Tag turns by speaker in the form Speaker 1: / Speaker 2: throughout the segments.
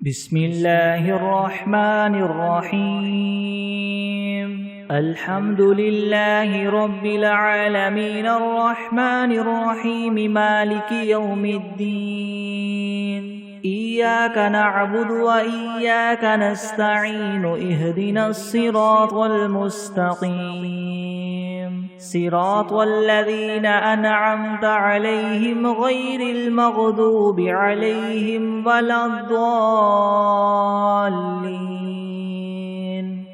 Speaker 1: بسم الله الرحمن الرحيم الحمد لله رب العالمين الرحمن الرحيم مالك يوم الدين إياك نعبد وإياك نستعين اهدنا الصراط المستقيم صراط الذين أنعمت عليهم غير المغضوب عليهم ولا الضالين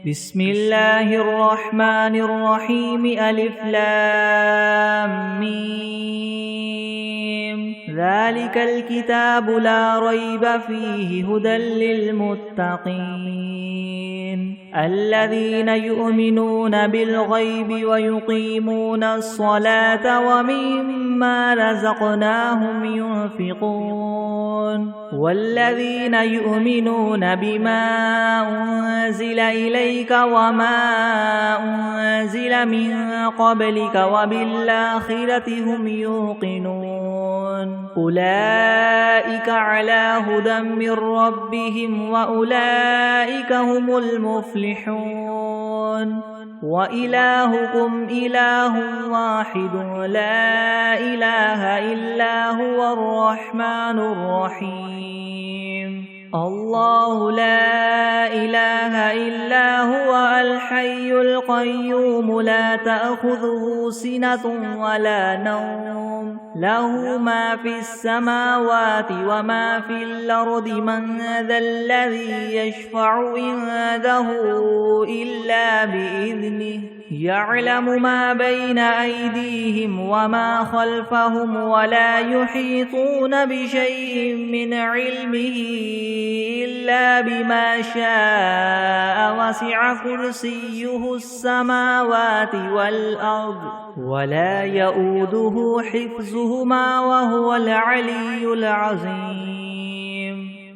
Speaker 1: بسم الله الرحمن الرحيم ألف لام ميم ذلك الكتاب لا ريب فيه هدى للمتقين الذين يؤمنون بالغيب ويقيمون الصلاة ومما رزقناهم ينفقون والذين يؤمنون بما أنزل إليك وما أنزل من قبلك وبالآخرة هم يوقنون أولئك على هدى من ربهم وأولئك هم المفلحون وإلهكم إله واحد لا إله إلا هو الرحمن الرحيم الله لا إله إلا هو الحي القيوم لا تأخذه سنة ولا نوم له ما في السماوات وما في الأرض من ذا الذي يشفع عنده إلا بإذنه يعلم ما بين أيديهم وما خلفهم ولا يحيطون بشيء من علمه إلا بما شاء وسع كرسيه السماوات والأرض ولا يؤوده حفظهما وهو العلي العظيم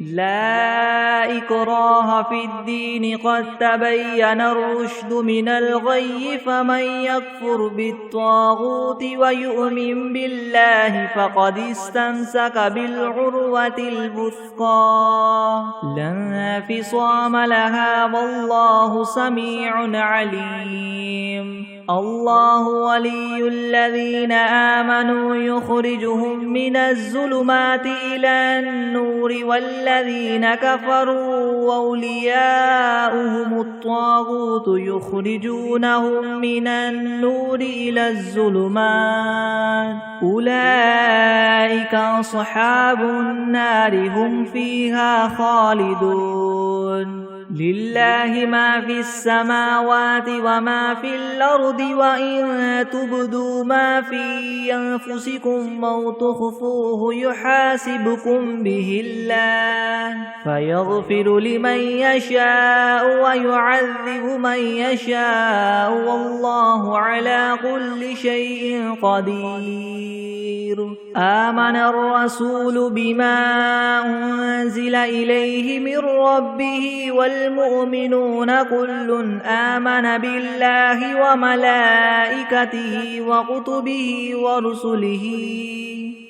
Speaker 1: لا إكراه في الدين قد تبين الرشد من الغي فمن يكفر بالطاغوت ويؤمن بالله فقد استمسك بالعروة الوثقى لا انفصام لها والله سميع عليم الله ولي الذين آمنوا يخرجهم من الظلمات إلى النور والذين كفروا أولياؤهم الطاغوت يخرجونهم من النور إلى الظلمات أولئك أصحاب النار هم فيها خالدون لله ما في السماوات وما في الأرض وإن تبدوا ما في أنفسكم أو تخفوه يحاسبكم به الله فيغفر لمن يشاء ويعذب من يشاء والله على كل شيء قدير آمن الرسول بما أنزل إليه من ربه والمؤمنون كل آمن بالله وملائكته وكتبه ورسله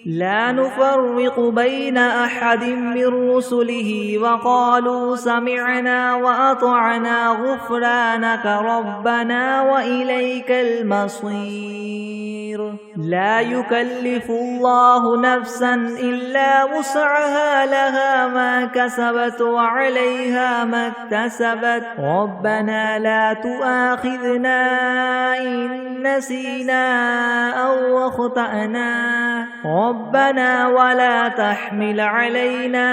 Speaker 1: لا نفرق بين أحد من رسله وقالوا سمعنا وأطعنا غفرانك ربنا وإليك المصير لا يكلف الله نفسا إلا وسعها لها ما كسبت وعليها ما اكتسبت ربنا لا تؤاخذنا إن نسينا أو أخطأنا ربنا ولا تحمل علينا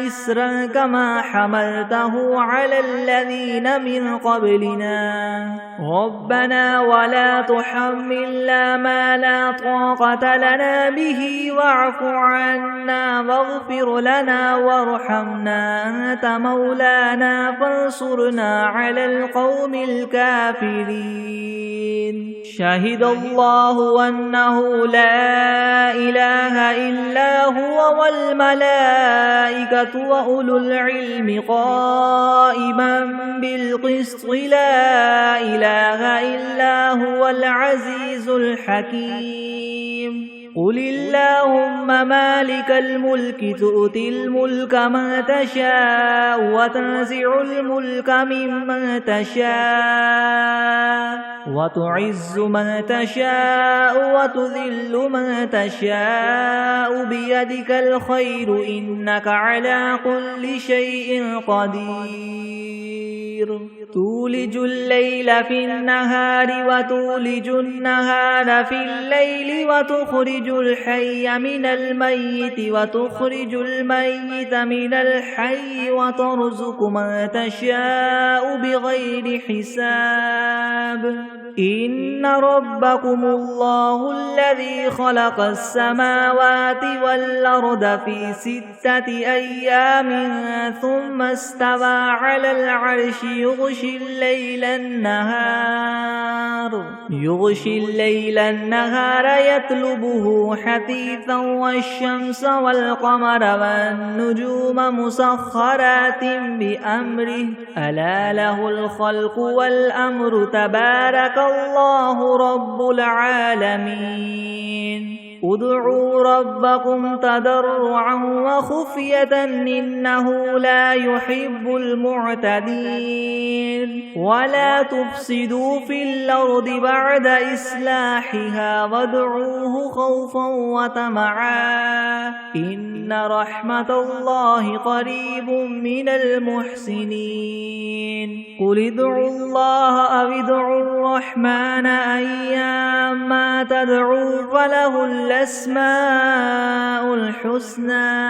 Speaker 1: إسرا كما حملته على الذين من قبلنا ربنا ولا تحملنا ما لا طاقة لنا به واعف عنا واغفر لنا وارحمنا أنت مولانا فانصرنا على القوم الكافرين شهد الله أنه لا إله إلا هو والملائكة وأولو العلم قائما بالقسط لا إله إلا هو العزيز الحكيم قل اللهم مالك الملك تؤتي الملك من تشاء وتنزع الملك ممن تشاء وتعز من تشاء وتذل من تشاء بيدك الخير إنك على كل شيء قدير تولج الليل في النهار وتولج النهار في الليل وتخرج الحي من الميت وتخرج الميت من الحي وترزق من تشاء بغير حساب إن ربكم الله الذي خلق السماوات والأرض في 6 أيام ثم استوى على العرش يغشي الليل النهار يطلبه حثيثا والشمس والقمر والنجوم مسخرات بأمره ألا له الخلق والأمر تبارك الله رب العالمين ادعوا ربكم تضرعا وخفية إنه لا يحب المعتدين ولا تفسدوا في الأرض بعد إصلاحها وادعوه خوفا وطمعا إن رحمة الله قريب من المحسنين قل ادعوا الله أو ادعوا الرحمن أيما تدعوا فله الأسماء الحسنى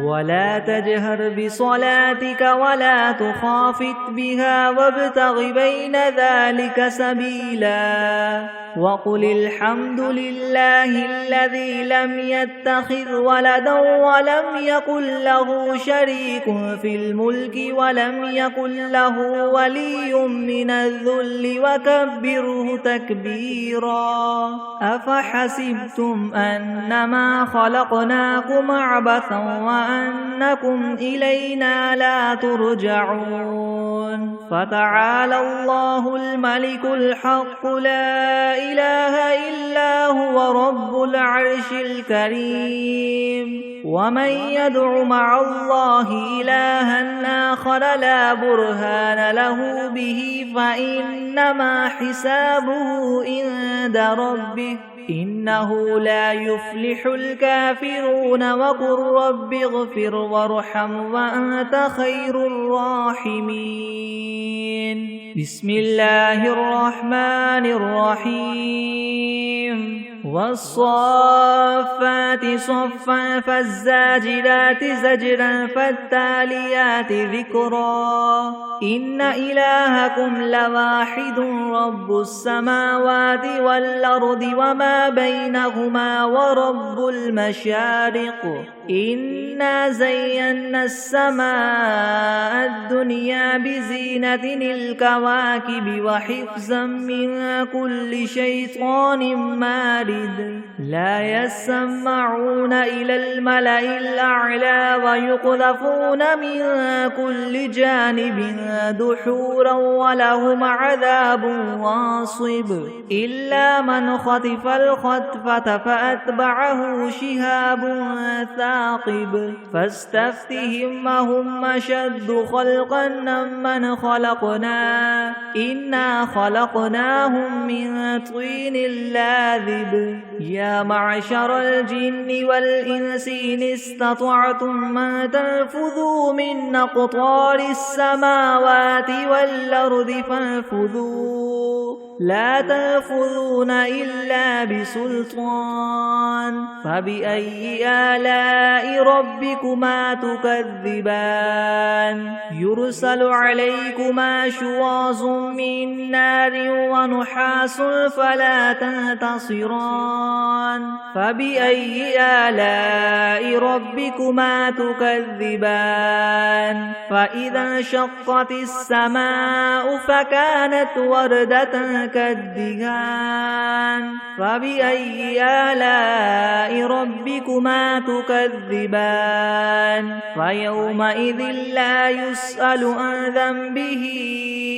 Speaker 1: ولا تجهر بصلاتك ولا تخافت بها وابتغ بين ذلك سبيلا وقل الحمد لله الذي لم يتخذ ولدا ولم يكن له شريك في الملك ولم يكن له ولي من الذل وكبره تكبيرا أفحسبتم أنما خلقناكم عبثا وأنكم إلينا لا ترجعون فتعالى الله الملك الحق لا إله إلا هو رب العرش الكريم ومن يدع مع الله إلها آخر لا برهان له به فإنما حسابه عند ربه إنه لا يفلح الكافرون وقل رب اغفر وارحم وأنت خير الراحمين بسم الله الرحمن الرحيم والصافات صفا فالزاجرات زجرا فالتاليات ذكرا إن إلهكم لواحد رب السماوات والأرض وما بينهما ورب المشارق إنا زينا السماء الدنيا بزينة الكواكب وحفظا من كل شيطان مارد لا يسمعون إلى الملأ الأعلى ويقذفون من كل جانب دحورا ولهم عذاب واصب إلا من خطف الخطفة فأتبعه شهاب ثاقب فاستفتهم هم أشد خلقا ممن خلقنا إنا خلقناهم من طين لاذب يا معشر الجن والإنس إن استطعتم أن تنفذوا من أقطار السماوات والأرض فانفذوا لا تنفذون إلا بسلطان فبأي آلاء ربكما تكذبان يرسل عليكما شواظ من نار ونحاس فلا تنتصران فبأي آلاء ربكما تكذبان فإذا انشقت السماء فكانت وردة كالدهان فبأي آلاء ربكما تكذبان فيومئذ لا يسأل عن ذنبه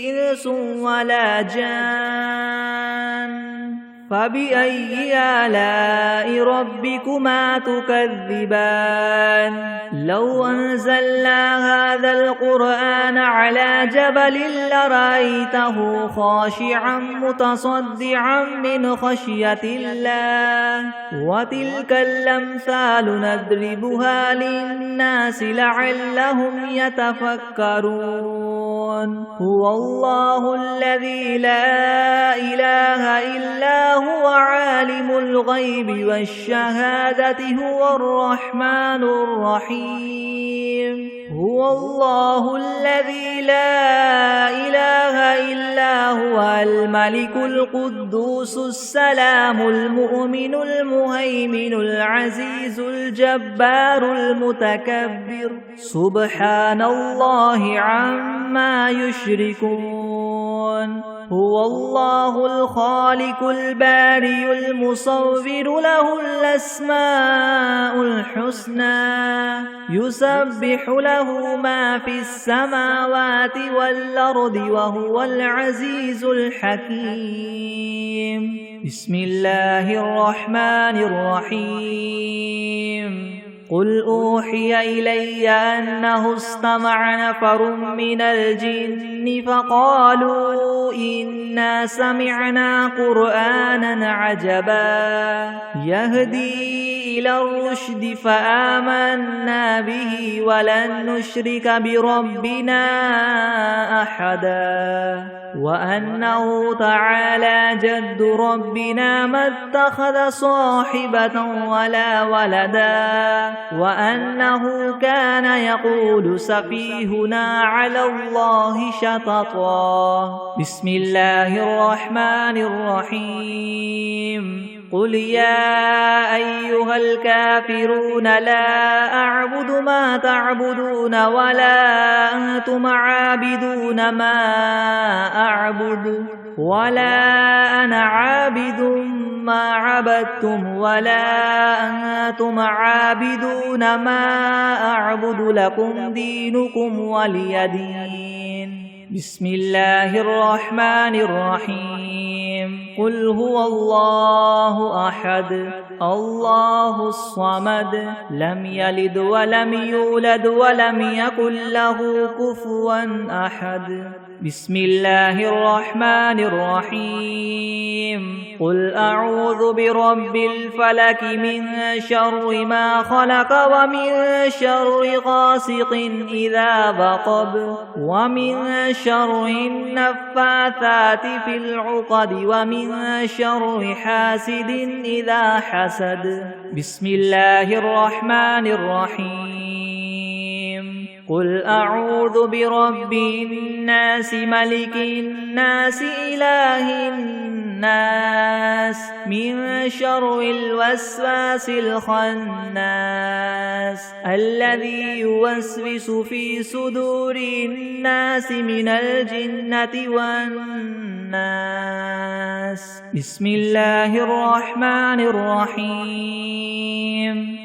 Speaker 1: إنس ولا جان فبأي آلاء ربكما تكذبان لو أنزلنا هذا القرآن على جبل لرأيته خاشعا متصدعا من خشية الله وتلك الأمثال نضربها للناس لعلهم يتفكرون هو الله الذي لا إله إلا هو عالم الغيب والشهادة هو الرحمن الرحيم هو الله الذي لا إله إلا هو الملك القدوس السلام المؤمن المهيمن العزيز الجبار المتكبر سبحان الله عما يشركون هو الله الخالق البارئ المصور له الأسماء الحسنى يسبح له ما في السماوات والأرض وهو العزيز الحكيم بسم الله الرحمن الرحيم قل أوحي إلي أنه استمع نفر من الجن فقالوا إنا سمعنا قرآنا عجبا يهدي إلى الرشد فآمنا به ولن نشرك بربنا أحدا وأنه تعالى جد ربنا ما اتخذ صاحبة ولا ولدا وأنه كان يقول سفيهنا على الله شططا بسم الله الرحمن الرحيم قل يا أيها الكافرون لا أعبد ما تعبدون ولا أنتم عابدون ما أعبد ولا أنا عابد ما عبدتم ولا أنتم عابدون ما أعبد لكم دينكم ولي دين بسم الله الرحمن الرحيم قل هو الله أحد الله الصمد لم يلد ولم يولد ولم يكن له كفوا أحد بسم الله الرحمن الرحيم قل أعوذ برب الفلك من شر ما خلق ومن شر غاسق إذا وقب ومن شر النفاثات في العقد ومن شر حاسد إذا حسد بسم الله الرحمن الرحيم قل أعوذ برب الناس ملك الناس إله الناس من شر الوسواس الخناس الذي يوسوس في صدور الناس من الجنة والناس بسم الله الرحمن الرحيم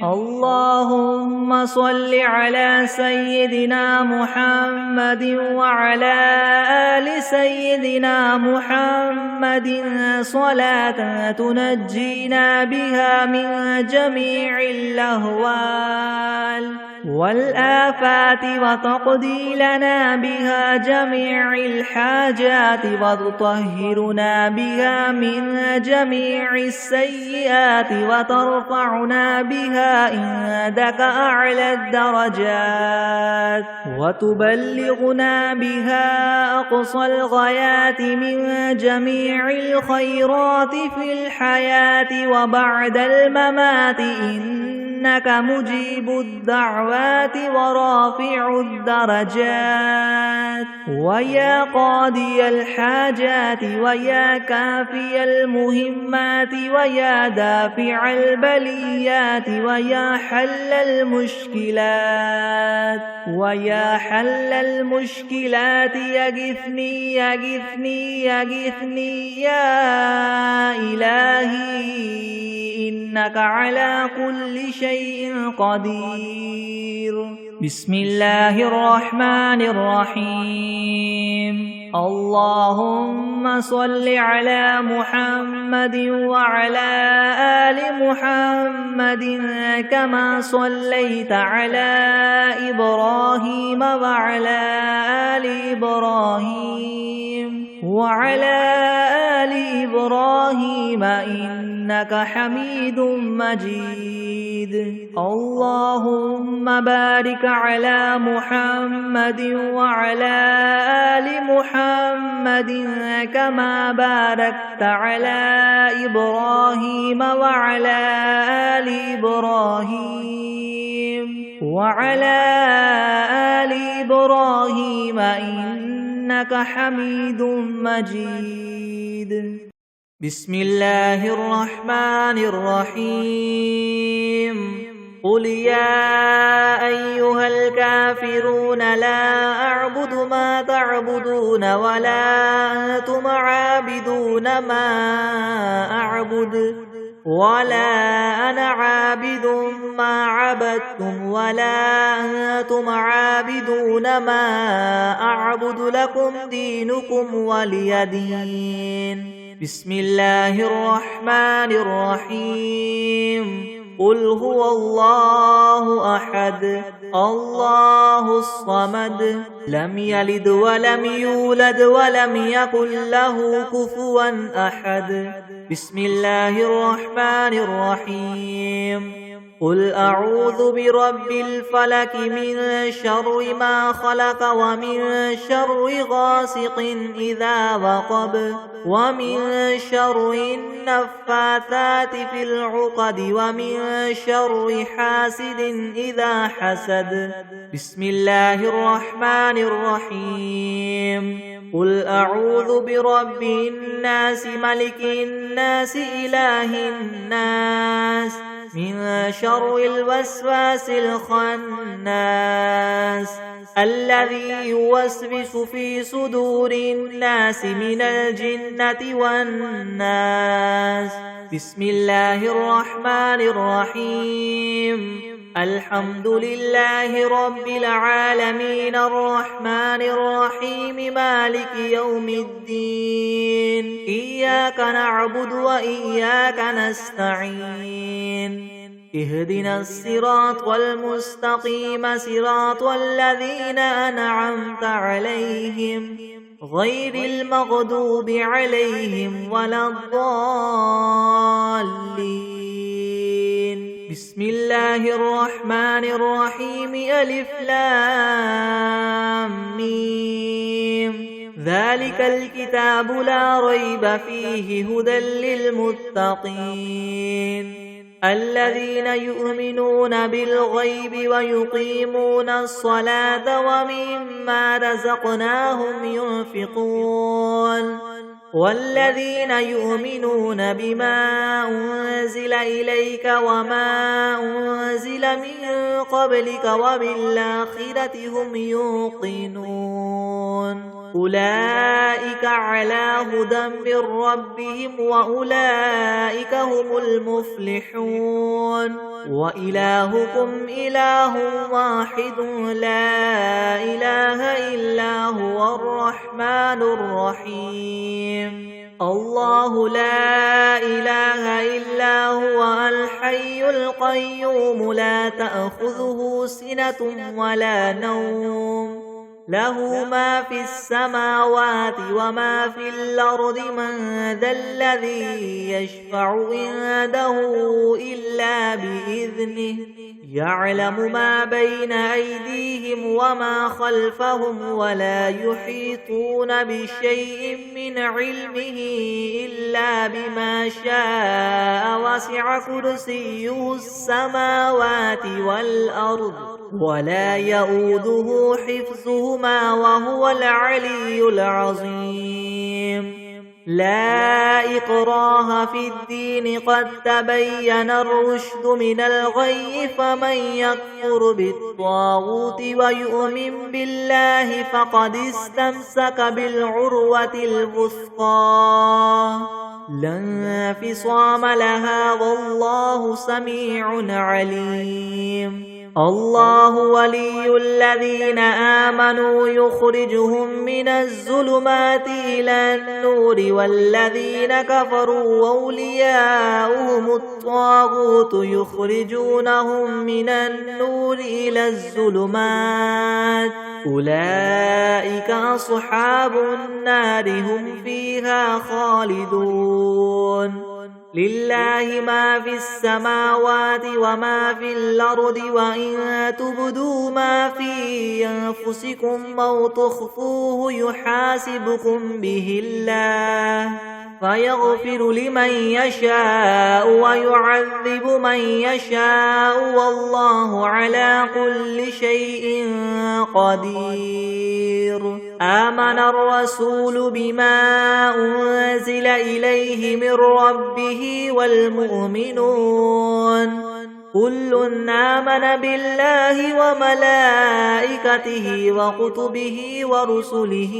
Speaker 1: اللهم صل على سيدنا محمد وعلى آل سيدنا محمد صلاة تنجينا بها من جميع الأهوال والآفات وتقضي لنا بها جميع الحاجات وتطهرنا بها من جميع السيئات وترفعنا بها عندك أعلى الدرجات وتبلغنا بها أقصى الغايات من جميع الخيرات في الحياة وبعد الممات إنك مجيب الدعوات ورافع الدرجات ويا قاضي الحاجات ويا كافي المهمات ويا دافع البليات ويا حل المشكلات ويا حل المشكلات يغثني يغثني يغثني يا إلهي إنك على كل شيء قدير بسم الله الرحمن الرحيم اللهم صل على محمد وعلى آل محمد كما صليت على إبراهيم وعلى آل إبراهيم إنك حميد مجيد. اللهم بارك على محمد وعلى آل محمد كما باركت على إبراهيم وعلى آل إبراهيم إنك حميد مجيد. بسم الله الرحمن الرحيم. قل يا أيها الكافرون لا أعبد ما تعبدون ولا أنتم عابدون ما أعبد ولا أنا عابد ما عبدتم ولا أنتم عابدون ما أعبد لكم دينكم ولي دين. بسم الله الرحمن الرحيم. قل هو الله أحد الله الصمد لم يلد ولم يولد ولم يكن له كفوا أحد. بسم الله الرحمن الرحيم. قل أعوذ برب الفلك من شر ما خلق ومن شر غاسق إذا وقب ومن شر النفاثات في العقد ومن شر حاسد إذا حسد. بسم الله الرحمن الرحيم. قل أعوذ برب الناس ملك الناس إله الناس من شر الوسواس الخناس الذي يوسوس في صدور الناس من الجنة والناس. بسم الله الرحمن الرحيم. الحمد لله رب العالمين الرحمن الرحيم مالك يوم الدين. إياك نعبد وإياك نستعين. اهدنا الصراط المستقيم صراط الذين أنعمت عليهم غير المغضوب عليهم ولا الضالين. بسم الله الرحمن الرحيم. ألف لام ميم. ذلك الكتاب لا ريب فيه هدى للمتقين الذين يؤمنون بالغيب ويقيمون الصلاة ومما رزقناهم ينفقون والذين يؤمنون بما أنزل إليك وما أنزل من قبلك وبالآخرة هم يوقنون. أولئك على هدى من ربهم وأولئك هم المفلحون. وإلهكم إله واحد لا إله إلا هو الرحمن الرحيم. الله لا إله إلا هو الحي القيوم لا تأخذه سنة ولا نوم له ما في السماوات وما في الأرض. من ذا الذي يشفع عنده إلا بإذنه يعلم ما بين أيديهم وما خلفهم ولا يحيطون بشيء من علمه إلا بما شاء. وسع كرسيه السماوات والأرض ولا يؤوده حفظهما وهو العلي العظيم. لا إكراه في الدين قد تبين الرشد من الغي. فمن يكفر بالطاغوت ويؤمن بالله فقد استمسك بالعروة الوثقى لا انفصام لها والله سميع عليم. الله ولي الذين آمنوا يخرجهم من الظلمات إلى النور والذين كفروا أولياؤهم الطاغوت يخرجونهم من النور إلى الظلمات أولئك أصحاب النار هم فيها خالدون لله ما في السماوات وما في الأرض وإن تبدوا ما في أنفسكم أو تخفوه يحاسبكم به الله فيغفر لمن يشاء ويعذب من يشاء والله على كل شيء قدير آمن الرسول بما أنزل إليه من ربه والمؤمنون كل آمن بالله وملائكته وكتبه ورسله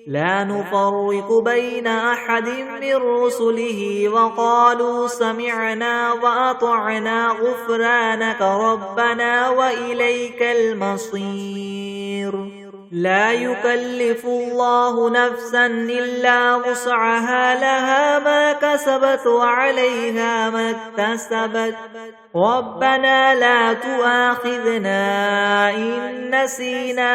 Speaker 1: لا نفرق بين أحد من رسله وقالوا سمعنا وأطعنا غفرانك ربنا وإليك المصير لا يكلف الله نفسا إلا وسعها لها ما كسبت وعليها ما اكتسبت ربنا لا تؤاخذنا إن نسينا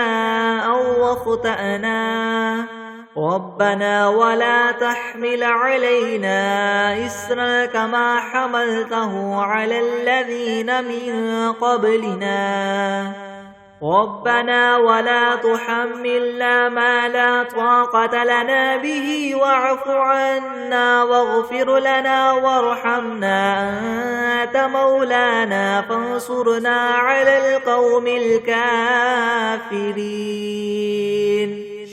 Speaker 1: أو أخطأنا ربنا ولا تحمل علينا إسرا كما حملته على الذين من قبلنا ربنا ولا تحملنا ما لا طاقة لنا به واعف عنا واغفر لنا وارحمنا أنت مولانا فانصرنا على القوم الكافرين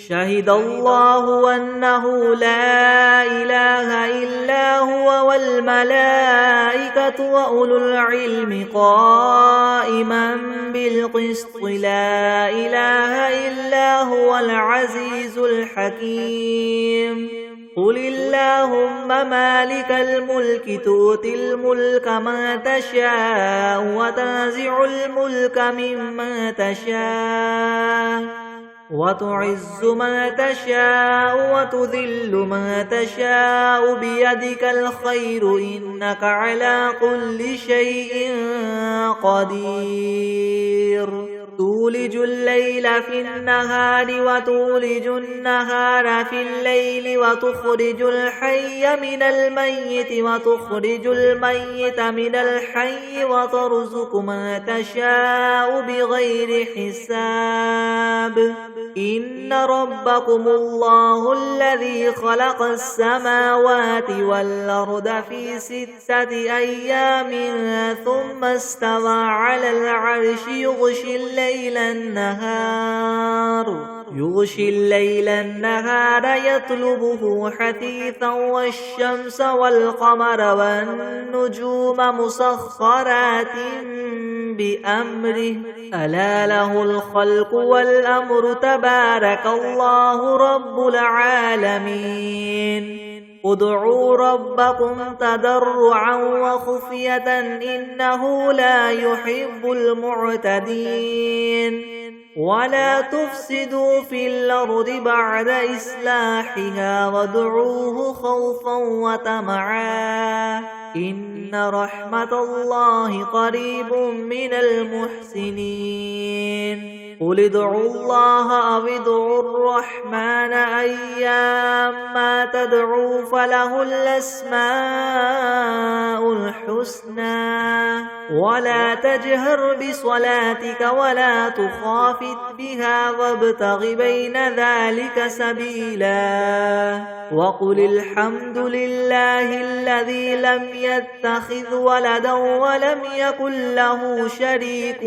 Speaker 1: شهد الله أنه لا إله إلا هو والملائكة وأولو العلم قائما بالقسط لا إله إلا هو العزيز الحكيم قل اللهم مالك الملك تؤتي الملك من تشاء وتنزع الملك ممن تشاء وتعز من تشاء وتذل من تشاء بيدك الخير إنك على كل شيء قدير تولج الليل في النهار وتولج النهار في الليل وتخرج الحي من الميت وتخرج الميت من الحي وترزق من تشاء بغير حساب إن ربكم الله الذي خلق السماوات والأرض في 6 أيام ثم استوى على العرش يغشي الليل النهار يطلبه حثيثا والشمس والقمر والنجوم مسخرات بأمره ألا له الخلق والأمر تبارك الله رب العالمين ادعوا ربكم تضرعا وخفية إنه لا يحب المعتدين ولا تفسدوا في الأرض بعد إصلاحها وادعوه خوفا وطمعا إن رحمة الله قريب من المحسنين قل ادعوا الله أو ادعوا الرحمن أيما تدعوا فله الأسماء الحسنى ولا تجهر بصلاتك ولا تخافت بها وابتغ بين ذلك سبيلا وقل الحمد لله الذي لم يتخذ ولدا ولم يكن له شريك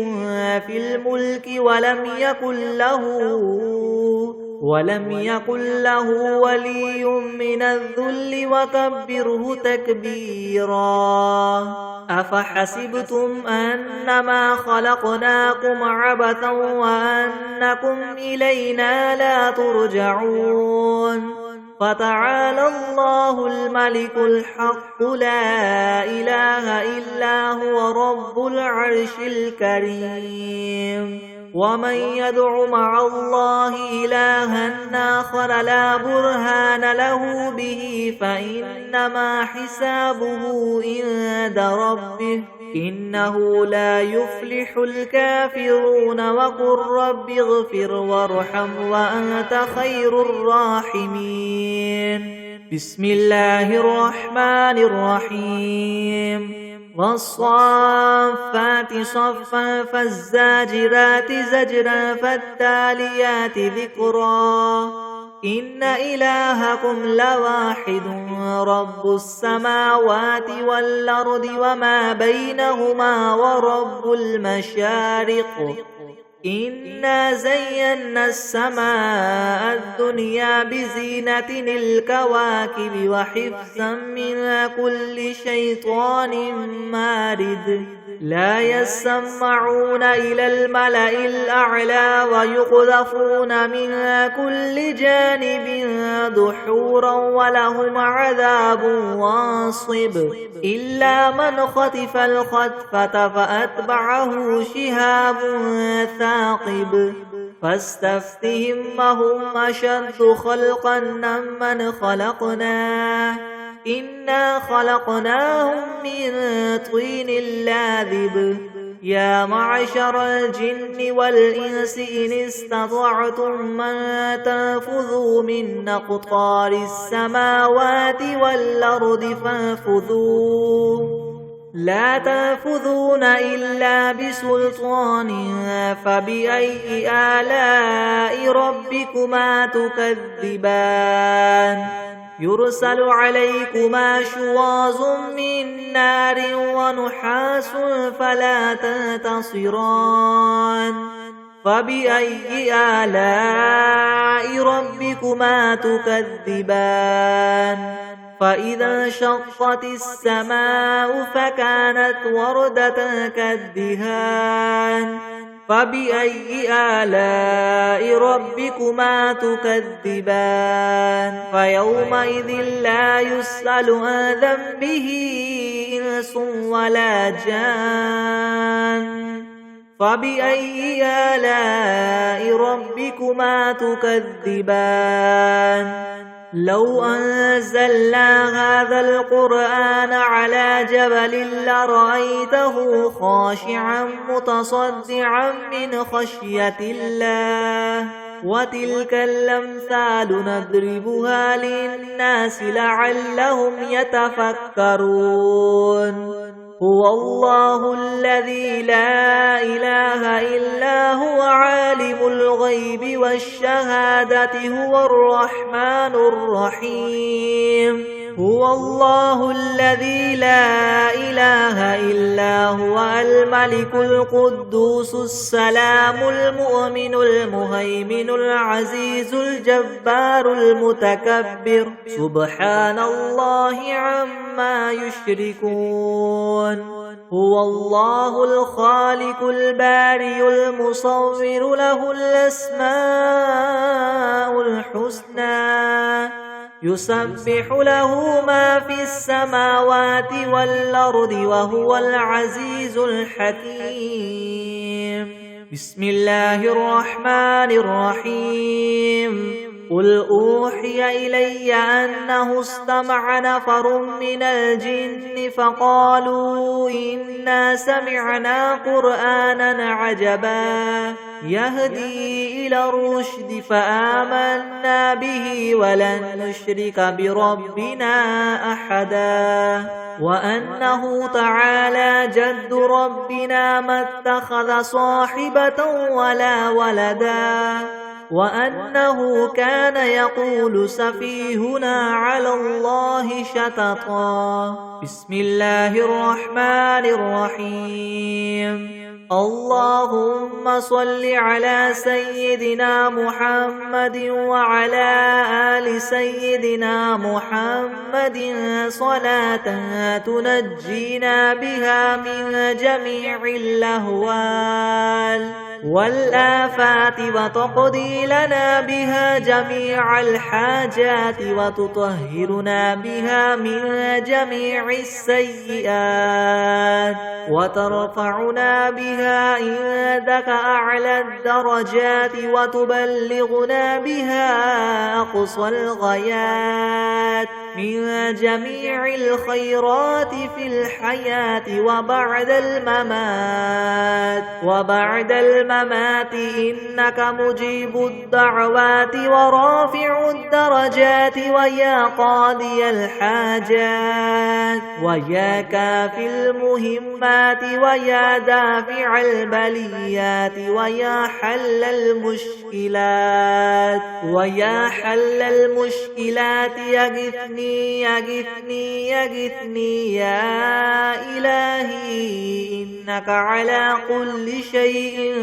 Speaker 1: في الملك ولم يكن له ولي من الذل وكبره تكبيرا أفحسبتم أنما خلقناكم عبثا وأنكم إلينا لا ترجعون فتعالى الله الملك الحق لا إله إلا هو رب العرش الكريم ومن يدع مع الله إلها آخر لا برهان له به فإنما حسابه عند ربه إنه لا يفلح الكافرون وقل رب اغفر وارحم وأنت خير الراحمين بسم الله الرحمن الرحيم والصافات صفا فالزاجرات زجرا فالتاليات ذكرا إن إلهكم لواحد رب السماوات والأرض وما بينهما ورب المشارق إنا زينا السماء الدنيا بزينة الكواكب وحفظا من كل شيطان مارد لا يسمعون إلى الملأ الأعلى ويقذفون من كل جانب دحورا ولهم عذاب واصب إلا من خطف الخطفة فأتبعه شهاب ثاقب فاستفتهم هم أشد خلقا ممن خلقنا إنا خلقناهم من طين لاذب يا معشر الجن والإنس إن استطعتم من تنفذوا من أقطار السماوات والأرض فانفذوا لا تنفذون إلا بسلطان فبأي آلاء ربكما تكذبان يرسل عليكما شواظ من نار ونحاس فلا تنتصران فبأي آلاء ربكما تكذبان فإذا انشقت السماء فكانت وردة كالدهان فبأي آلاء ربكما تكذبان فيومئذ لا يسأل عن ذنبه إنس ولا جان فبأي آلاء ربكما تكذبان لو أنزلنا هذا القرآن على جبل لرأيته خاشعا متصدعا من خشية الله وتلك الأمثال نضربها للناس لعلهم يتفكرون هو الله الذي لا إله إلا هو عالم الغيب والشهادة هو الرحمن الرحيم هو الله الذي لا إله إلا هو الملك القدوس السلام المؤمن المهيمن العزيز الجبار المتكبر سبحان الله عما يشركون هو الله الخالق البارئ المصور له الأسماء الحسنى يسبح له ما في السماوات والأرض وهو العزيز الحكيم بسم الله الرحمن الرحيم قل أوحي إلي أنه استمع نفر من الجن فقالوا إنا سمعنا قرآنا عجبا يهدي إلى الرشد فآمنا به ولن نشرك بربنا أحدا وأنه تعالى جد ربنا ما اتخذ صاحبة ولا ولدا وأنه كان يقول سفيهنا على الله شططا بسم الله الرحمن الرحيم اللهم صل على سيدنا محمد وعلى آل سيدنا محمد صلاة تنجينا بها من جميع الأهوال والآفات وتقضي لنا بها جميع الحاجات وتطهرنا بها من جميع السيئات وترفعنا بها عندك أعلى الدرجات وتبلغنا بها أقصى الغايات من جميع الخيرات في الحياة وبعد الممات إنك مجيب الدعوات ورافع الدرجات ويا قاضي الحاجات ويا كافي المهمات ويا دافع البليات ويا حل المشكلات يغثني يا إلهي إنك على كل شيء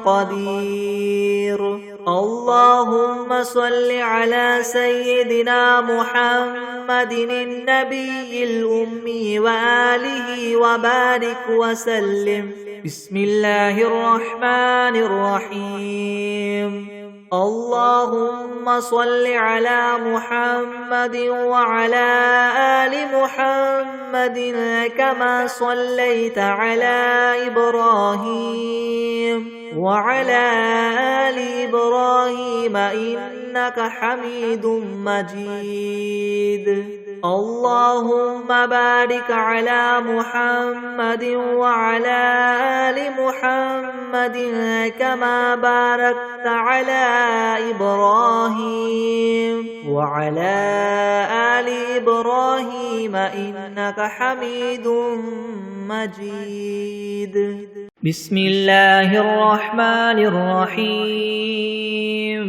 Speaker 1: قدير. اللهم صل على سيدنا محمد النبي الأمي وآله وبارك وسلم. بسم الله الرحمن الرحيم. اللهم صل على محمد وعلى آل محمد كما صليت على إبراهيم وعلى آل إبراهيم إنك حميد مجيد. اللهم بارك على محمد وعلى آل محمد كما باركت على إبراهيم وعلى آل إبراهيم إنك حميد مجيد. بسم الله الرحمن الرحيم.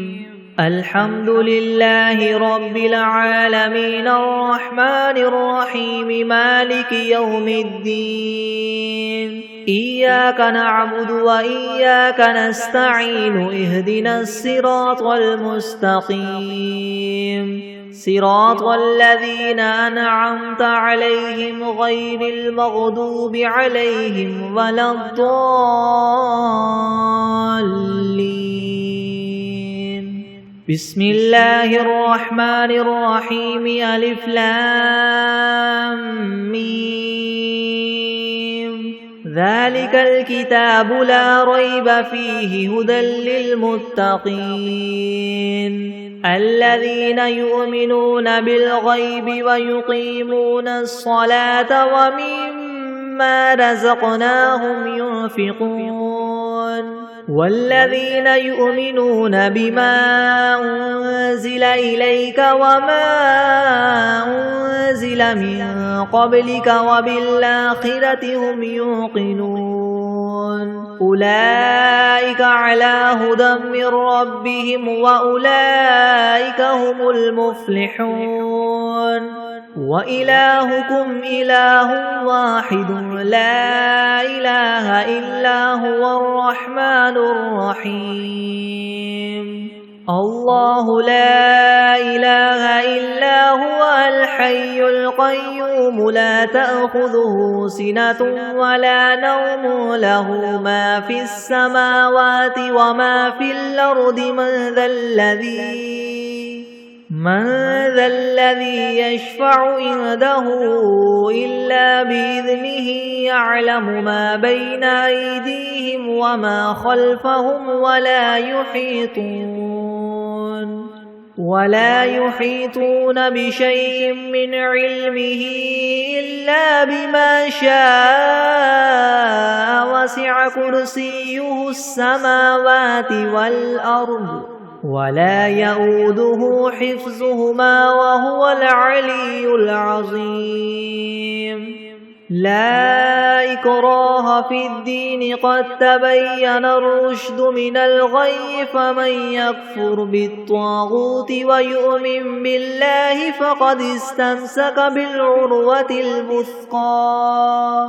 Speaker 1: الحمد لله رب العالمين الرحمن الرحيم مالك يوم الدين. إياك نعبد وإياك نستعين اهدنا الصراط المستقيم صراط الذين أنعمت عليهم غير المغضوب عليهم ولا الضالين. بسم الله الرحمن الرحيم. ألف لام ميم. ذلك الكتاب لا ريب فيه هدى للمتقين الذين يؤمنون بالغيب ويقيمون الصلاة ومما رزقناهم ينفقون والذين يؤمنون بما أنزل إليك وما أنزل من قبلك وبالآخرة هم يوقنون أولئك على هدى من ربهم وأولئك هم المفلحون. وإلهكم إله واحد لا إله إلا هو الرحمن الرحيم. الله لا إله إلا هو الحي القيوم لا تأخذه سنة ولا نوم له ما في السماوات وما في الأرض من ذا الذي يشفع عنده إلا بإذنه يعلم ما بين أيديهم وما خلفهم ولا يحيطون بشيء من علمه إلا بما شاء وسع كرسيه السماوات والأرض ولا يؤوده حفظهما وهو العلي العظيم. لا إكراه في الدين قد تبين الرشد من الغي فمن يكفر بالطاغوت ويؤمن بالله فقد استمسك بالعروة الوثقى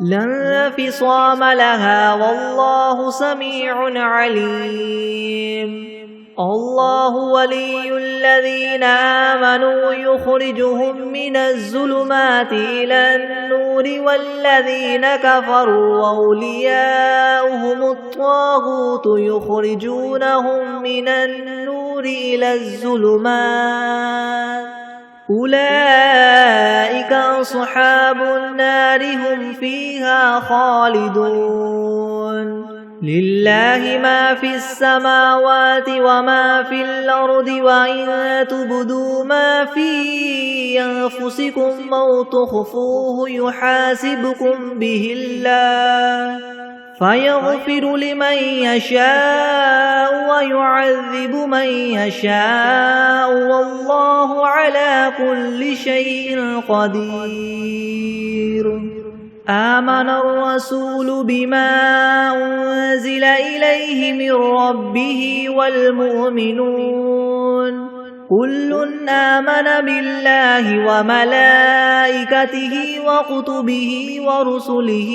Speaker 1: لا انفصام لها والله سميع عليم. الله ولي الذين آمنوا يخرجهم من الظلمات إلى النور النور والذين كفروا أولياؤهم الطاغوت يخرجونهم من النور إلى الظلمات أولئك أصحاب النار هم فيها خالدون لله ما في السماوات وما في الأرض وإن تبدوا ما في أنفسكم أو تخفوه يحاسبكم به الله فيغفر لمن يشاء ويعذب من يشاء والله على كل شيء قدير آمن الرسول بما أنزل إليه من ربه والمؤمنون كل آمن بالله وملائكته وكتبه ورسله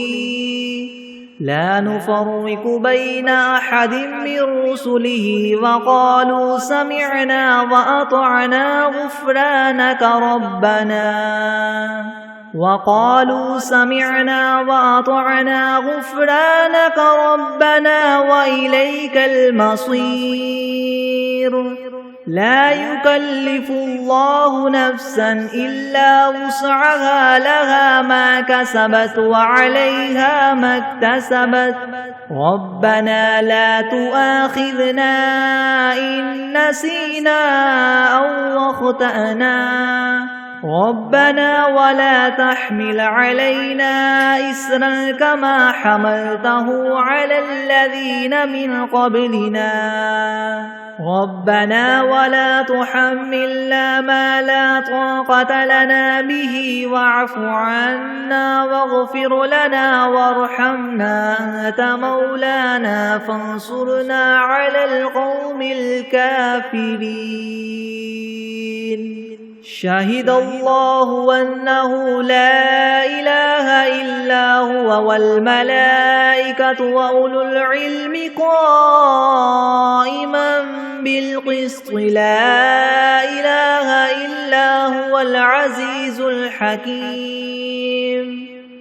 Speaker 1: لا نفرق بين أحد من رسله وقالوا سمعنا وأطعنا غفرانك ربنا وإليك المصير لا يكلف الله نفسا إلا وسعها لها ما كسبت وعليها ما اكتسبت ربنا لا تؤاخذنا إن نسينا أو أخطأنا ربنا ولا تحمل علينا إسرا كما حملته على الذين من قبلنا ربنا ولا تحملنا ما لا طاقة لنا به واعف عنا واغفر لنا وارحمنا أنت مولانا فانصرنا على القوم الكافرين شهد الله أنه لا إله إلا هو والملائكة وأولو العلم قائما بالقسط لا إله إلا هو العزيز الحكيم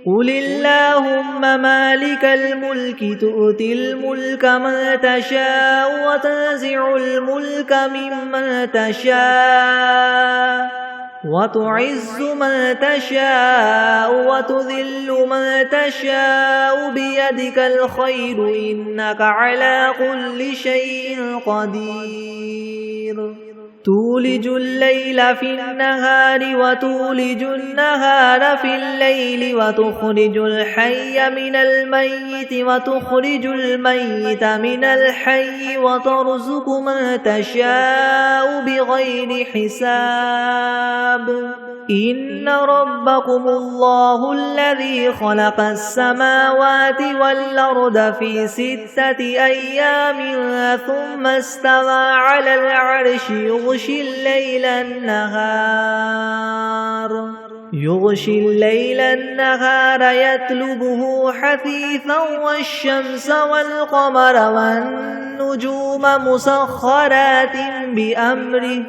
Speaker 1: قل اللهم مالك الملك تؤتي الملك من تشاء وتنزع الملك ممن تشاء وتعز من تشاء وتذل من تشاء بيدك الخير إنك على كل شيء قدير تولج الليل في النهار وتولج النهار في الليل وتخرج الحي من الميت وتخرج الميت من الحي وترزق من تشاء بغير حساب إن ربكم الله الذي خلق السماوات والأرض في 6 أيام ثم استوى على العرش يغشي الليل النهار يطلبه حثيثا والشمس والقمر والنجوم مسخرات بأمره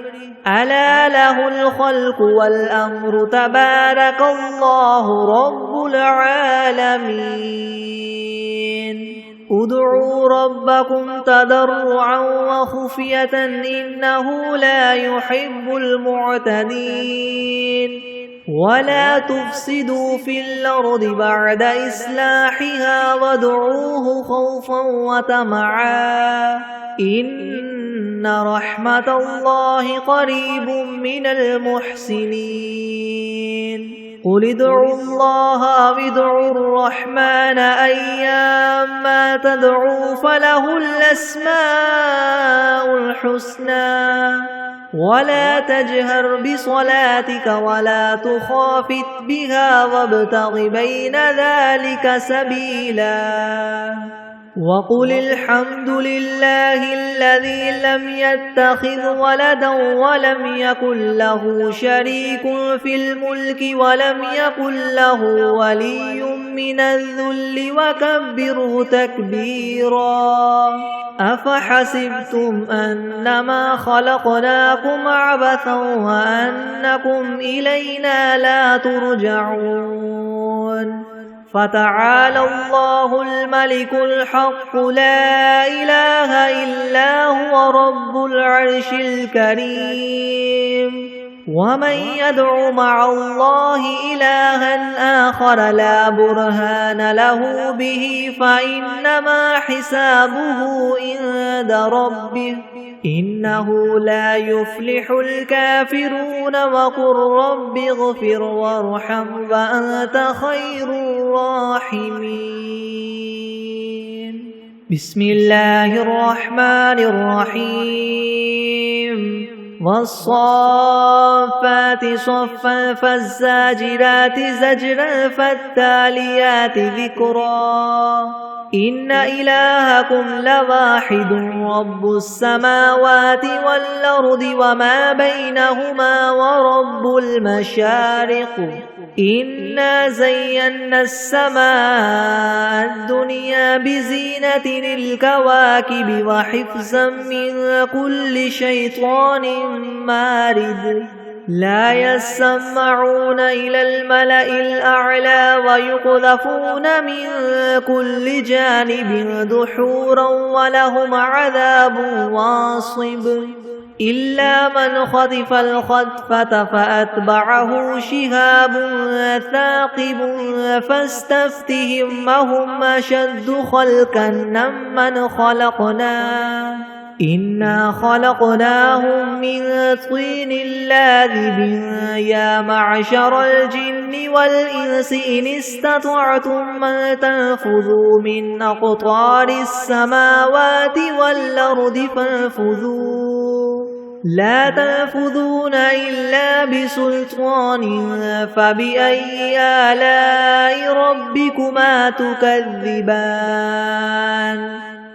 Speaker 1: ألا له الخلق والأمر تبارك الله رب العالمين ادعوا ربكم تضرعا وخفية إنه لا يحب المعتدين ولا تفسدوا في الأرض بعد إصلاحها وادعوه خوفا وطمعا إن رحمة الله قريب من المحسنين قل ادعوا الله أو ادعوا الرحمن أيما تدعوا فله الأسماء الحسنى ولا تجهر بصلاتك ولا تخافت بها وابتغ بين ذلك سبيلا وقل الحمد لله الذي لم يتخذ ولدا ولم يكن له شريك في الملك ولم يكن له ولي من الذل وكبره تكبيرا أفحسبتم أنما خلقناكم عبثا وأنكم إلينا لا ترجعون فتعالى الله الملك الحق لا إله إلا هو رب العرش الكريم ومن يدع مع الله إلها آخر لا برهان له به فإنما حسابه عند ربه إنه لا يفلح الكافرون وقل رب اغفر وارحم وأنت خير الراحمين بسم الله الرحمن الرحيم والصافات صفا فالزاجرات زجرا فالتاليات ذكرا إن إلهكم لواحد رب السماوات والأرض وما بينهما ورب المشارق إنا زينا السماء الدنيا بزينة الكواكب وحفظا من كل شيطان مارد لا يسمعون إلى الملأ الأعلى ويقذفون من كل جانب دحورا ولهم عذاب واصب إلا من خطف الخطفة فأتبعه شهاب ثاقب فاستفتهم أهم أشد خلقا ممن خلقنا إنا خلقناهم من طين لاذب يا معشر الجن والإنس إن استطعتم أن تنفذوا من أقطار السماوات والأرض فانفذوا لا تنفذون إلا بسلطان فبأي آلاء ربكما تكذبان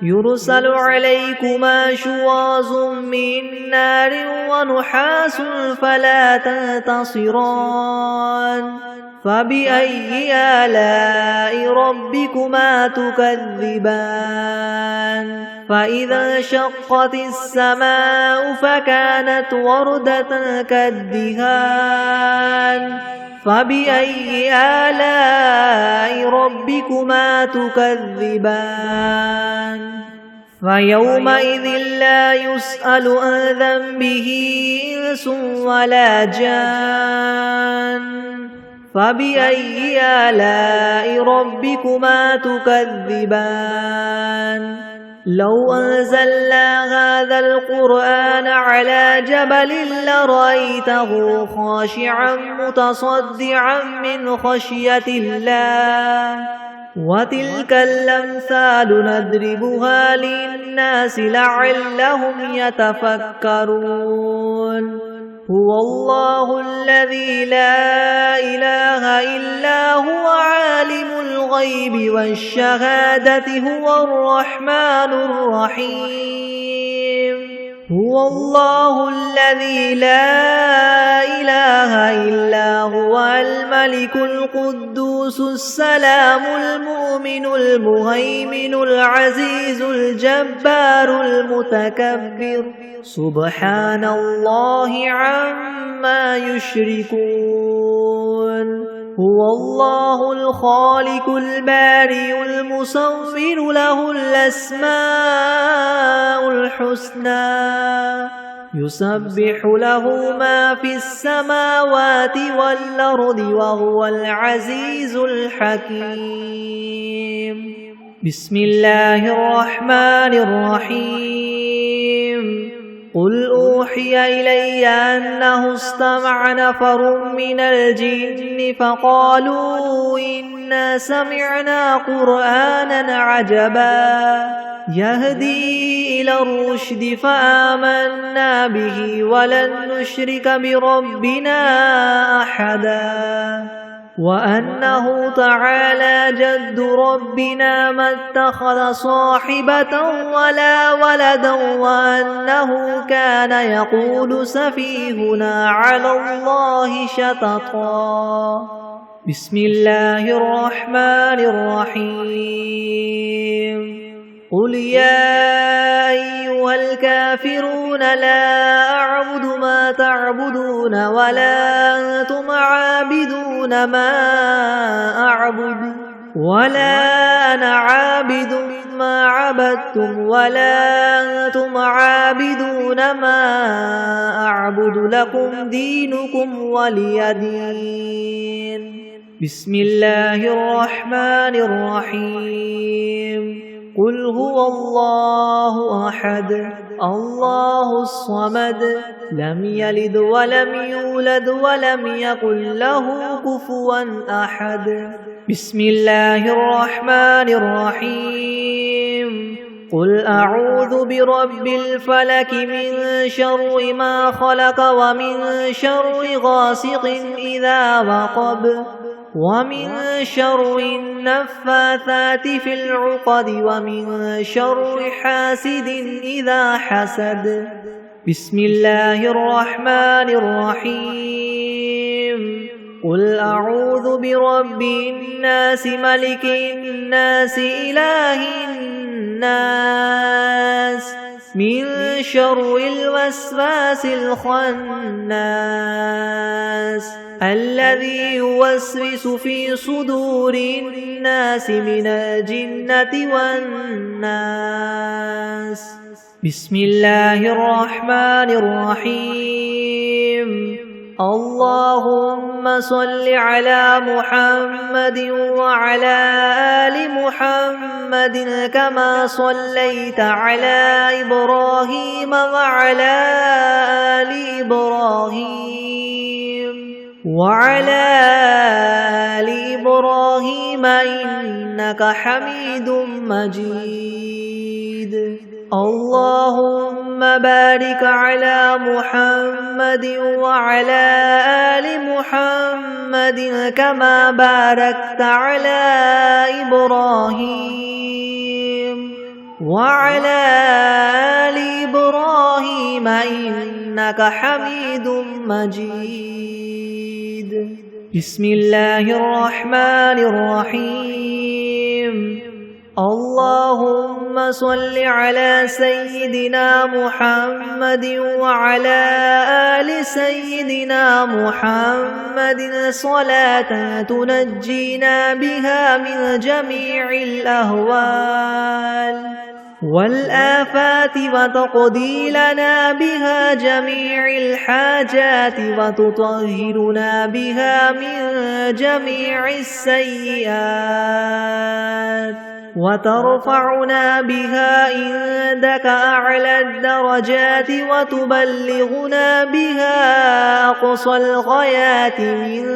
Speaker 1: يرسل عليكما شواظ من نار ونحاس فلا تنتصران فبأي آلاء ربكما تكذبان فإذا انشقت السماء فكانت وردة كالدهان فبأي آلاء ربكما تكذبان فيومئذ لا يسأل عن ذنبه إنس ولا جان فبأي آلاء ربكما تكذبان لو أنزلنا هذا القرآن على جبل لرأيته خاشعا متصدعا من خشية الله وتلك الأمثال نضربها للناس لعلهم يتفكرون هو الله الذي لا إله إلا هو عالم الغيب والشهادة هو الرحمن الرحيم هو الله الذي لا إله إلا هو الملك القدوس السلام المؤمن المهيمن العزيز الجبار المتكبر سبحان الله عما يشركون هو الله الخالق البارئ المصور له الأسماء الحسنى يسبح له ما في السماوات والأرض وهو العزيز الحكيم بسم الله الرحمن الرحيم قل أوحي إلي أنه استمع نفر من الجن فقالوا إنا سمعنا قرآنا عجبا يهدي إلى الرشد فآمنا به ولن نشرك بربنا أحدا وأنه تعالى جد ربنا ما اتخذ صاحبة ولا ولدا وأنه كان يقول سفيهنا على الله شططا بسم الله الرحمن الرحيم قل يا أيها الكافرون لا أعبد ما تعبدون ولا أنتم عابدون ما أعبد ولا أنا عابد ما عبدتم ولا أنتم عابدون ما أعبد لكم دينكم ولي دين. بسم الله الرحمن الرحيم. قل هو الله أحد الله الصمد لم يلد ولم يولد ولم يكن له كفوا أحد. بسم الله الرحمن الرحيم. قل أعوذ برب الفلك من شر ما خلق ومن شر غاسق إذا وقب ومن شر النفاثات في العقد ومن شر حاسد إذا حسد. بسم الله الرحمن الرحيم. قل أعوذ برب الناس ملك الناس إله الناس من شر الوسواس الخناس الذي يوسوس في صدور الناس من الجنة والناس. بسم الله الرحمن الرحيم. اللهم صل على محمد وعلى آل محمد كما صليت على إبراهيم وعلى آل إبراهيم إنك حميد مجيد. اللهم بارك على محمد وعلى آل محمد كما باركت على إبراهيم وعلى آل إبراهيم إنك حميد مجيد. بسم الله الرحمن الرحيم. اللهم صل على سيدنا محمد وعلى آل سيدنا محمد صلاة تنجينا بها من جميع الأهوال والآفات وتقضي لنا بها جميع الحاجات وتطهرنا بها من جميع السيئات وترفعنا بها عندك أعلى الدرجات وتبلغنا بها أقصى الغايات من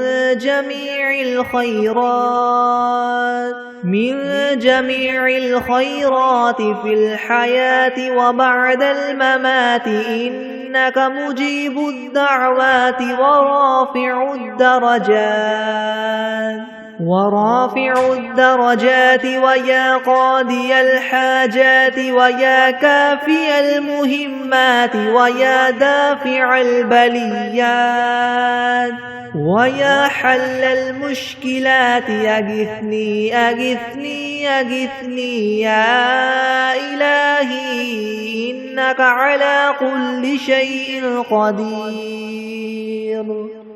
Speaker 1: جميع الخيرات في الحياة وبعد الممات إنك مجيب الدعوات ورافع الدرجات ويا قاضي الحاجات ويا كافي المهمات ويا دافع البليات ويا حل المشكلات أغثني أغثني أغثني يا إلهي إنك على كل شيء قدير.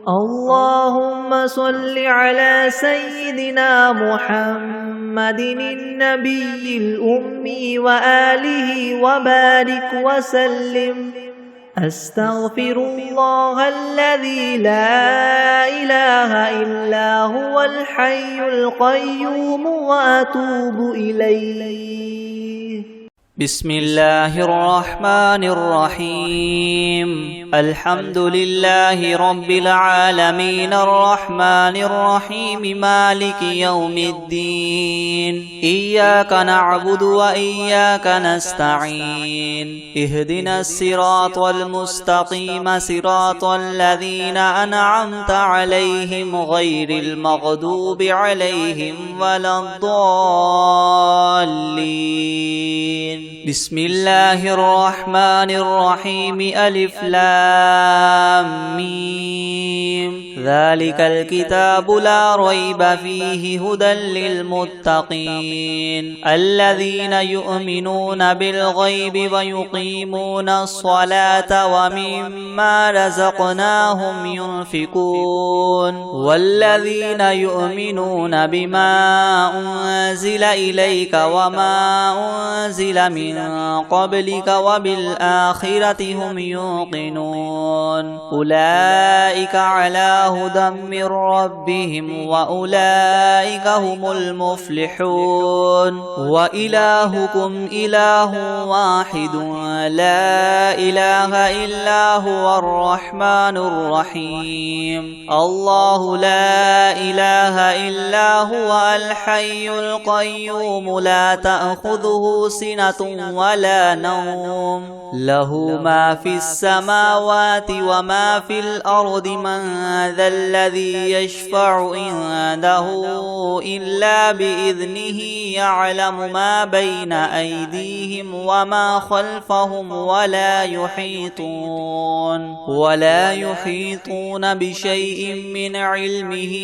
Speaker 1: اللهم صل على سيدنا محمد النبي الأمي وآله وبارك وسلم. أستغفر الله الذي لا إله إلا هو الحي القيوم وأتوب إليه.
Speaker 2: بسم الله الرحمن الرحيم. الحمد لله رب العالمين الرحمن الرحيم مالك يوم الدين. إياك نعبد وإياك نستعين. اهدنا الصراط المستقيم صراط الذين أنعمت عليهم غير المغضوب عليهم ولا الضالين. بسم الله الرحمن الرحيم ألف لام ميم ذلك الكتاب لا ريب فيه هدى للمتقين الذين يؤمنون بالغيب ويقيمون الصلاة ومما رزقناهم ينفقون والذين يؤمنون بما أنزل إليك وما أنزل من قبلك وبالآخرة هم يوقنون أولئك على هدى من ربهم وأولئك هم المفلحون وإلهكم إله واحد لا إله إلا هو الرحمن الرحيم الله لا إله إلا هو الحي القيوم لا تأخذه سنة ولا نوم له ما في السماوات وما في الأرض من ذا الذي يشفع عنده إلا بإذنه يعلم ما بين أيديهم وما خلفهم ولا يحيطون بشيء من علمه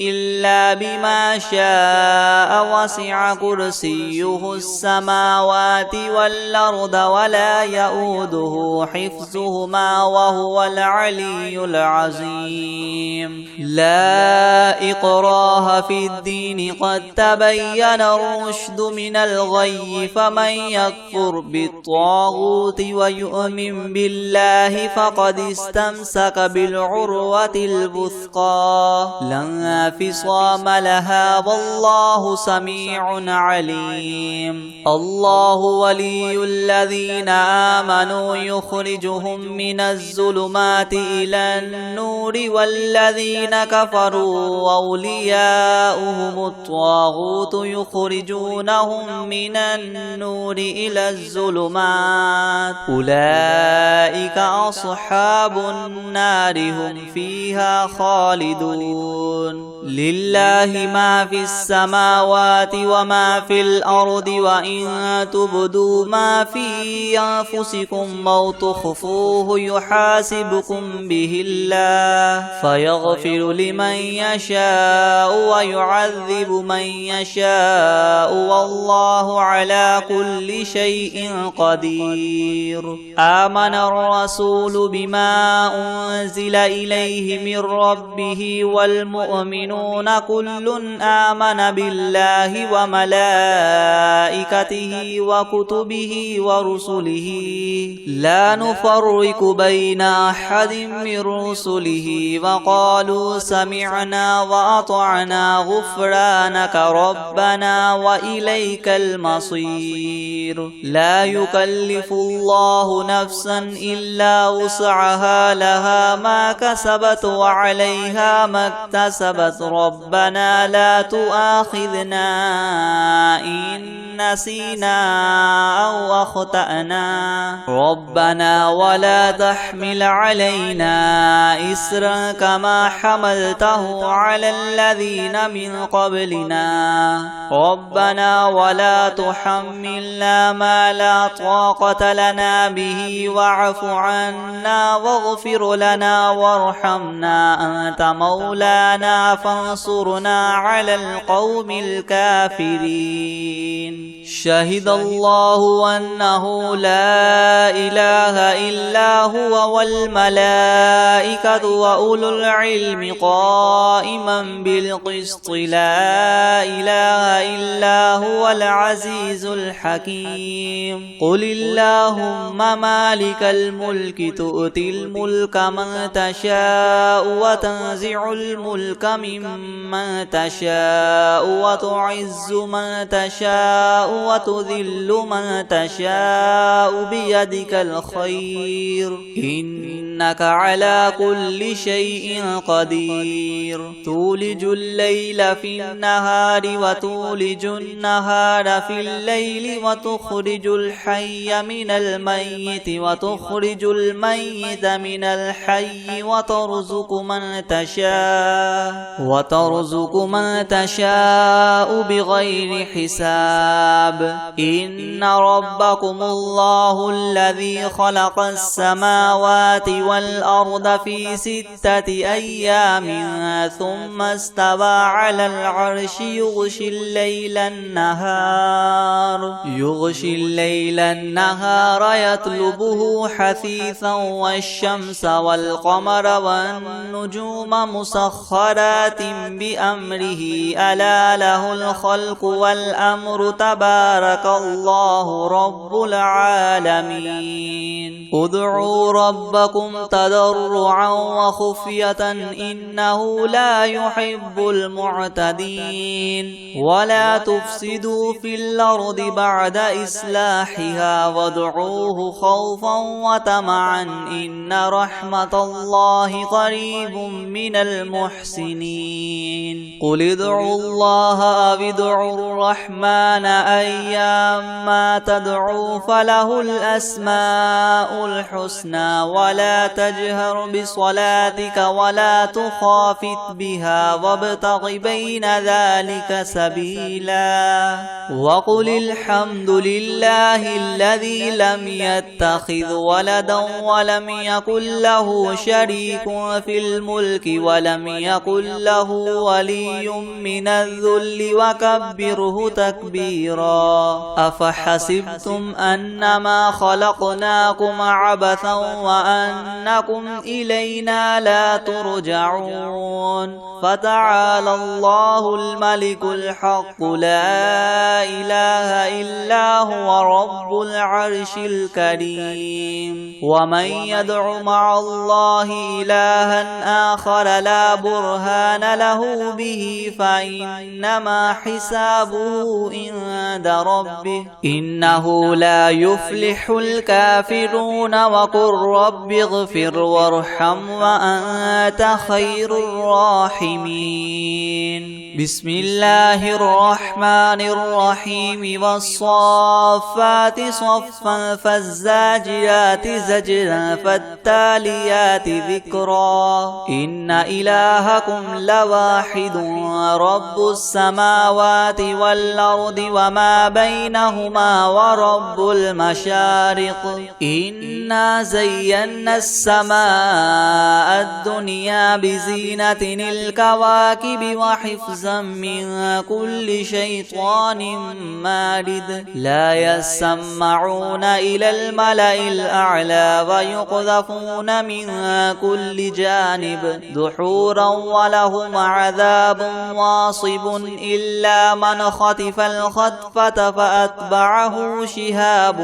Speaker 2: إلا بما شاء وسع كرسيه السماوات والأرض ولا يؤوده حفظهما وهو العلي العظيم لا إكراه في الدين قد تبين الرشد من الغي فمن يكفر بالطاغوت ويؤمن بالله فقد استمسك بالعروة الوثقى لا انفصام لها والله سميع عليم الله ولي الذين آمنوا يخرجهم من الظلمات إلى النور والذين كفروا أولياؤهم الطاغوت يخرجونهم من النور إلى الظلمات أولئك أصحاب النار هم فيها خالدون لله ما في السماوات وما في الأرض وإن تبدوا ما في أنفسكم أو تخفوه يحاسبكم به الله فيغفر لمن يشاء ويعذب من يشاء والله على كل شيء قدير آمن الرسول بما أنزل إليه من ربه والمؤمنون كل آمن بالله وملائكته وكتبه ورسله لا نفرق بين أحد من رسله وقالوا سمعنا وأطعنا غفرانك ربنا وإليك المصير لا يكلف الله نفسا إلا وسعها لها ما كسبت وعليها ما اكتسبت ربنا لا تؤاخذنا إن نسينا أو أخطأنا ربنا ولا تحمل علينا إسرا كما حملته على الذين من قبلنا ربنا ولا تحملنا ما لا طاقة لنا به واعف عنا واغفر لنا وارحمنا أنت مولانا فانصرنا على القوم الكافرين شهد الله أنه لا إله إلا هو والملائكة وأولو العلم قائما بالقسط لا إله إلا هو العزيز الحكيم قل اللهم مالك الملك تؤتي الملك من تشاء وتنزع الملك ممن تشاء وتعز من تشاء وتذل من تشاء بيدك الخير إنك على كل شيء قدير تولج الليل في النهار وتولج النهار في الليل وتخرج الحي من الميت وتخرج الميت من الحي وترزق من تشاء وترزق من تشاء بغير حساب إن ربكم الله الذي خلق السماوات والأرض في 6 أيام ثم استوى على العرش يغشي الليل النهار يطلبه حثيثا والشمس والقمر والنجوم مسخرات بأمره ألا له الخلق والأمر تبارك الله رب العالمين ادعوا ربكم تضرعا وخفية إنه لا يحب المعتدين ولا تفسدوا في الأرض بعد إصلاحها وادعوه خوفا وطمعا إن رحمة الله قريب من المحسنين قل ادعوا الله أو ادعوا الرحمن أيما تدعوا فله الأسماء الحسنى ولا تجهر بصلاتك ولا تخافت بها وابتغ بين ذلك سبيلا وقل الحمد لله الذي لم يتخذ ولدا ولم يكن له شريك في الملك ولم يكن له ولي من الذل وكبره تكبيرا أفحسبتم أنما خلقناكم عبثا وأنكم إلينا لا ترجعون فتعالى الله الملك الحق لا إله إلا هو رب العرش الكريم ومن يدع مع الله إلها آخر لا برهان له به فإنما حسابه عند ربه إنه لا يفلح الكافرون وقل رب اغفر وارحم وأنت خير الراحمين بسم الله الرحمن الرحيم والصافات صفا فالزاجرات زجرا فالتاليات ذكرا إن إلهكم لواحد رب السماوات والأرض وما بينهما ورب المشارق إنا زينا السماء الدنيا بزينة الكواكب وحفظا من كل شيطان مارد لا يسمعون إلى الملأ الأعلى ويقذفون من كل جانب دحورا ولهم عذاب واصب إلا من خطف الخطفة فأتبعه شهاب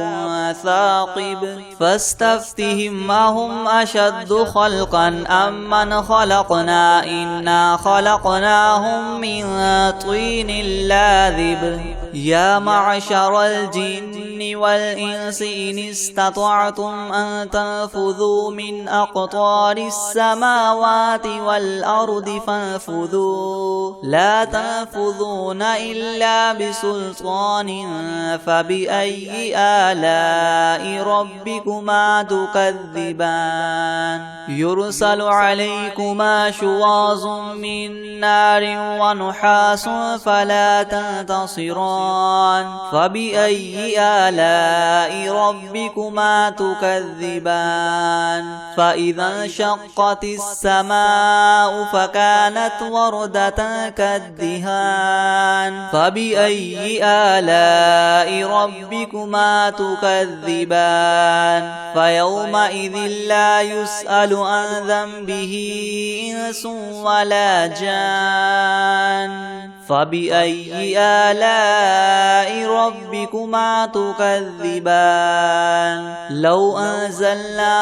Speaker 2: ثاقب فاستفتهم أهم أشد خلقا أم من خلقنا إنا خلقناهم من طين لاذب يا معشر الجن والإنس إن استطعتم أن تنفذوا من أقطار السماوات والأرض فانفذوا لا تنفذون إلا بسلطان فبأي آلاء ربكما تكذبان يرسل عليكما شواظ من نار ونحاس فلا تنتصران فبأي آلاء ربكما تكذبان فإذا انشقت السماء فكانت وردة كالدهان فبأي آلاء ربكما تكذبان فيومئذ لا يسأل عن ذنبه إنس ولا جان فبأي آلاء ربكما تكذبان لو أنزلنا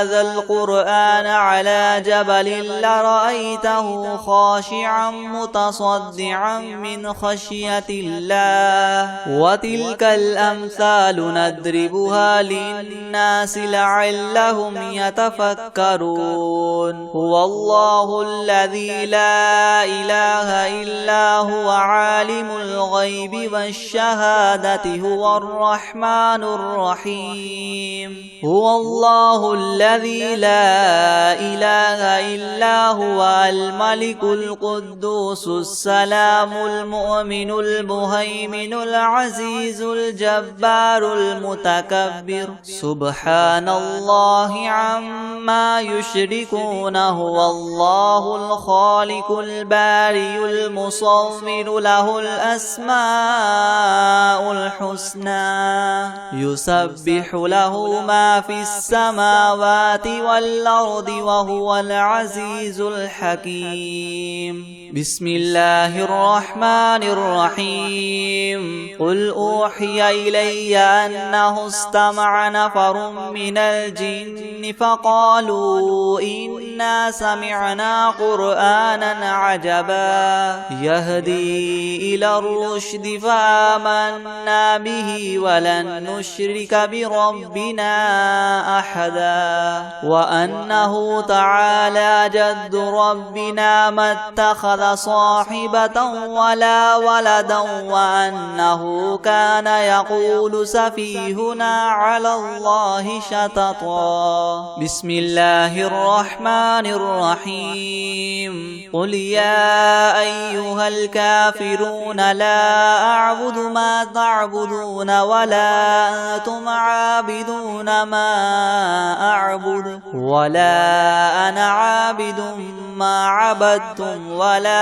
Speaker 2: هذا القرآن على جبل لرأيته خاشعا متصدعا من خشية الله وتلك الأمثال نضربها للناس لعلهم يتفكرون هو الله الذي لا إله إلا هو هو عالم الغيب والشهادة هو الرحمن الرحيم هو الله الذي لا إله إلا هو الملك القدوس السلام المؤمن المهيمن العزيز الجبار المتكبر سبحان الله عما يشركون هو الله الخالق البارئ المصور له الأسماء الحسنى يسبح له ما في السماوات والأرض وهو العزيز الحكيم بسم الله الرحمن الرحيم قل أوحي إلي أنه استمع نفر من الجن فقالوا إنا سمعنا قرآنا عجبا يهدي إلى الرشد فآمنا به ولن نشرك بربنا أحدا وأنه تعالى جد ربنا ما اتخذ صاحبة ولا ولدا وأنه كان يقول سفيهنا على الله شططا بسم الله الرحمن الرحيم قل يا أيها الكافرون لا أعبد ما تعبدون ولا أنتم عابدون ما أعبد ولا أنا عابد ما عبدتم ولا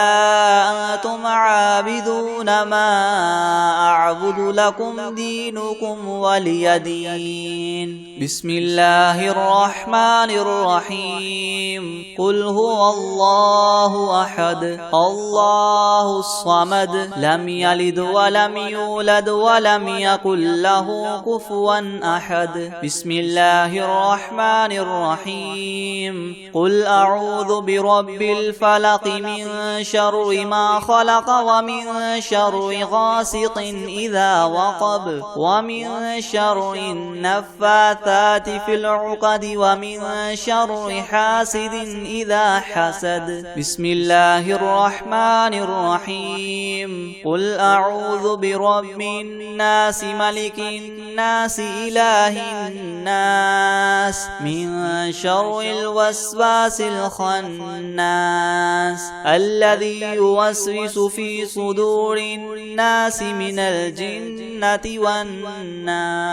Speaker 2: أنتم عابدون ما أعبد لكم دينكم ولي دين بسم الله الرحمن الرحيم قل هو الله أحد الله الصمد لم يلد ولم يولد ولم يكن له كفوا أحد بسم الله الرحمن الرحيم قل أعوذ برب الفلق من شر ما خلق ومن شر غاسق إذا وقب ومن شر النفاثات في العقد ومن شر حاسد إذا حسد بسم الله الرحمن الرحيم قل أعوذ برب الناس ملك الناس إله الناس من شر الوسواس الخناس الذي يوسوس في صدور الناس من الجنة والناس